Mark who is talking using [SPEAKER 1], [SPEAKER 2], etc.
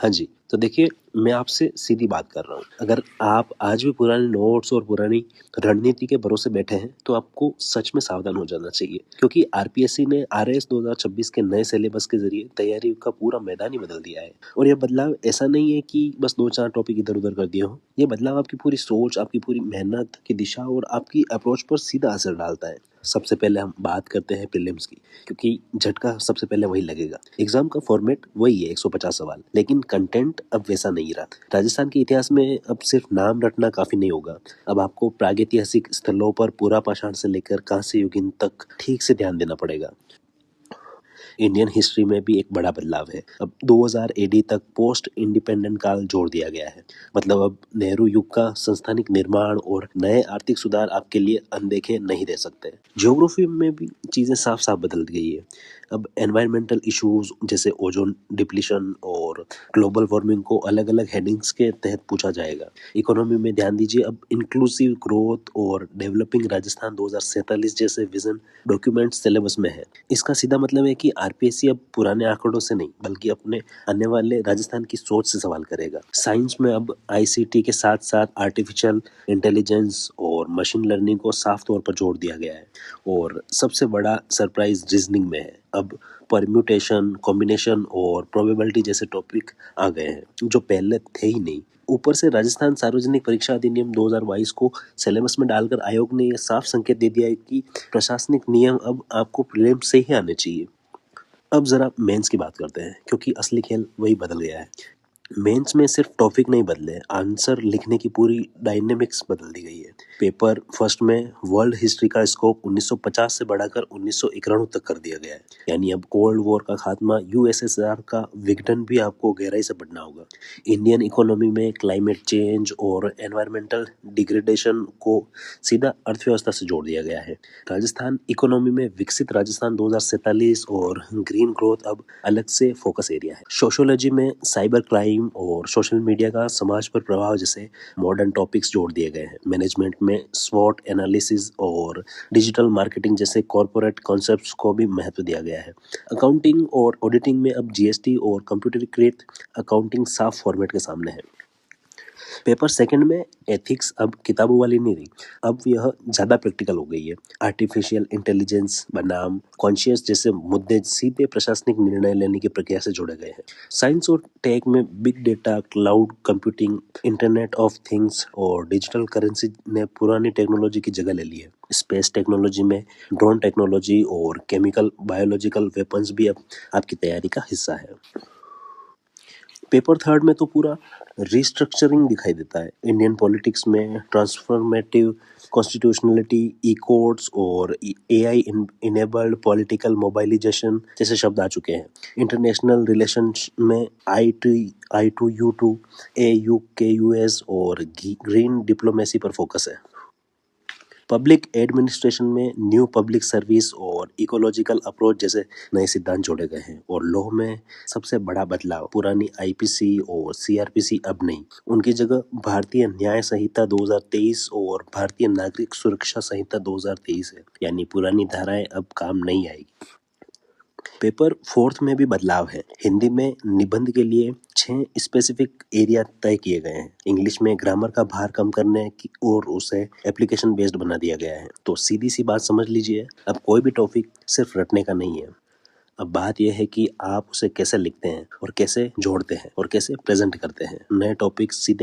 [SPEAKER 1] हाँ जी, तो देखिए मैं आपसे सीधी बात कर रहा हूँ। अगर आप आज भी पुराने नोट्स और पुरानी रणनीति के भरोसे बैठे हैं, तो आपको सच में सावधान हो जाना चाहिए क्योंकि आरपीएससी ने आरएस 2026 के नए सिलेबस के जरिए तैयारी का पूरा मैदान ही बदल दिया है। और यह बदलाव ऐसा नहीं है कि बस 2-4 टॉपिक इधर-उधर कर दिए हों। ये बदलाव आपकी पूरी सोच, आपकी पूरी मेहनत की दिशा और आपकी अप्रोच पर सीधा असर डालता है। सबसे पहले हम बात करते हैं प्रीलिम्स की क्योंकि झटका सबसे पहले वही लगेगा। एग्जाम का फॉर्मेट वही है 150 सवाल, लेकिन कंटेंट अब वैसा नहीं रहा। राजस्थान के इतिहास में अब सिर्फ नाम रटना काफी नहीं होगा। अब आपको प्रागैतिहासिक स्थलों पर पूरा पाषाण से लेकर कांस्य युगीन तक ठीक से ध्यान देना पड़ेगा। इंडियन हिस्ट्री में भी एक बड़ा बदलाव है। अब 2000 एडी तक पोस्ट इंडिपेंडेंट काल जोड़ दिया गया है। मतलब अब नेहरू युग का संस्थानिक निर्माण और नए आर्थिक सुधार आपके लिए अनदेखे नहीं रह सकते। ज्योग्राफी में भी चीजें साफ साफ बदल गई है। अब एनवायरमेंटल इश्यूज जैसे ओजोन डिप्लीशन और ग्लोबल वार्मिंग को अलग अलग हेडिंग्स के तहत पूछा जाएगा। इकोनॉमी में ध्यान दीजिए, अब इंक्लूसिव ग्रोथ और डेवलपिंग राजस्थान 2047 जैसे विजन डॉक्यूमेंट सिलेबस में है। इसका सीधा मतलब है कि आरपीएससी अब पुराने आंकड़ों से नहीं बल्कि अपने आने वाले राजस्थान की सोच से सवाल करेगा। साइंस में अब आईसीटी के साथ साथ आर्टिफिशियल इंटेलिजेंस और मशीन लर्निंग को साफ तौर पर जोड़ दिया गया है। और सबसे बड़ा सरप्राइज रीजनिंग में है। अब परम्यूटेशन, कॉम्बिनेशन और प्रोबेबिलिटी जैसे टॉपिक आ गए हैं जो पहले थे ही नहीं। ऊपर से राजस्थान सार्वजनिक परीक्षा अधिनियम 2022 को सिलेबस में डालकर आयोग ने यह साफ संकेत दे दिया है कि प्रशासनिक नियम अब आपको प्रीलिम्स से ही आने चाहिए। अब जरा मेंस की बात करते हैं क्योंकि असली खेल वही बदल गया है। मेंस में सिर्फ टॉपिक नहीं बदले, आंसर लिखने की पूरी डायनेमिक्स बदल दी गई है। पेपर फर्स्ट में वर्ल्ड हिस्ट्री का स्कोप 1950 से बढ़ाकर 1991 तक कर दिया गया है। यानी अब कोल्ड वॉर का खात्मा, यूएसएसआर का विघटन भी आपको गहराई से पढ़ना होगा। इंडियन इकोनॉमी में क्लाइमेट चेंज और एनवायरमेंटल डिग्रेडेशन को सीधा अर्थव्यवस्था से जोड़ दिया गया है। राजस्थान इकोनॉमी में विकसित राजस्थान 2047 और ग्रीन ग्रोथ अब अलग से फोकस एरिया है। सोशियोलॉजी में साइबर क्राइम और सोशल मीडिया का समाज पर प्रभाव जैसे मॉडर्न टॉपिक्स जोड़ दिए गए हैं। मैनेजमेंट में स्वॉट एनालिसिस और डिजिटल मार्केटिंग जैसे कॉर्पोरेट कॉन्सेप्ट्स को भी महत्व दिया गया है। अकाउंटिंग और ऑडिटिंग में अब जीएसटी और कंप्यूटरीकृत अकाउंटिंग साफ फॉर्मेट के सामने है। पेपर सेकंड में एथिक्स अब किताबों वाली नहीं रही, अब यह ज्यादा प्रैक्टिकल हो गई है। आर्टिफिशियल इंटेलिजेंस बनाम कॉन्शियस जैसे मुद्दे सीधे प्रशासनिक निर्णय लेने की प्रक्रिया से जोड़े गए हैं। साइंस और टेक में big data, cloud computing, internet of things और डिजिटल करेंसी ने पुरानी टेक्नोलॉजी की जगह ले ली है। स्पेस टेक्नोलॉजी में ड्रोन टेक्नोलॉजी और केमिकल बायोलॉजिकल वेपन्स भी अब आपकी तैयारी का हिस्सा है। पेपर थर्ड में तो पूरा रिस्ट्रक्चरिंग दिखाई देता है। इंडियन पॉलिटिक्स में ट्रांसफॉर्मेटिव कॉन्स्टिट्यूशनलिटी, ई कोर्ट्स और एआई इनेबल्ड पॉलिटिकल मोबाइलाइजेशन जैसे शब्द आ चुके हैं। इंटरनेशनल रिलेशंस में I2U2, AUKUS और ग्रीन डिप्लोमेसी पर फोकस है। पब्लिक एडमिनिस्ट्रेशन में न्यू पब्लिक सर्विस और इकोलॉजिकल अप्रोच जैसे नए सिद्धांत जोड़े गए हैं। और लॉ में सबसे बड़ा बदलाव, पुरानी आईपीसी और सीआरपीसी अब नहीं, उनकी जगह भारतीय न्याय संहिता 2023 और भारतीय नागरिक सुरक्षा संहिता 2023 है। यानी पुरानी धाराएं अब काम नहीं आएगी। पेपर फोर्थ में भी बदलाव है। हिंदी में निबंध के लिए 6 स्पेसिफिक एरिया तय किए गए हैं। इंग्लिश में ग्रामर का भार कम करने की और उसे एप्लीकेशन बेस्ड बना दिया गया है। तो सीधी सी बात समझ लीजिए, अब कोई भी टॉपिक सिर्फ रटने का नहीं है। अब बात यह है कि आप उसे कैसे लिखते हैं और कैसे जोड़ते हैं और कैसे प्रेजेंट करते हैं। नए टॉपिक सीधे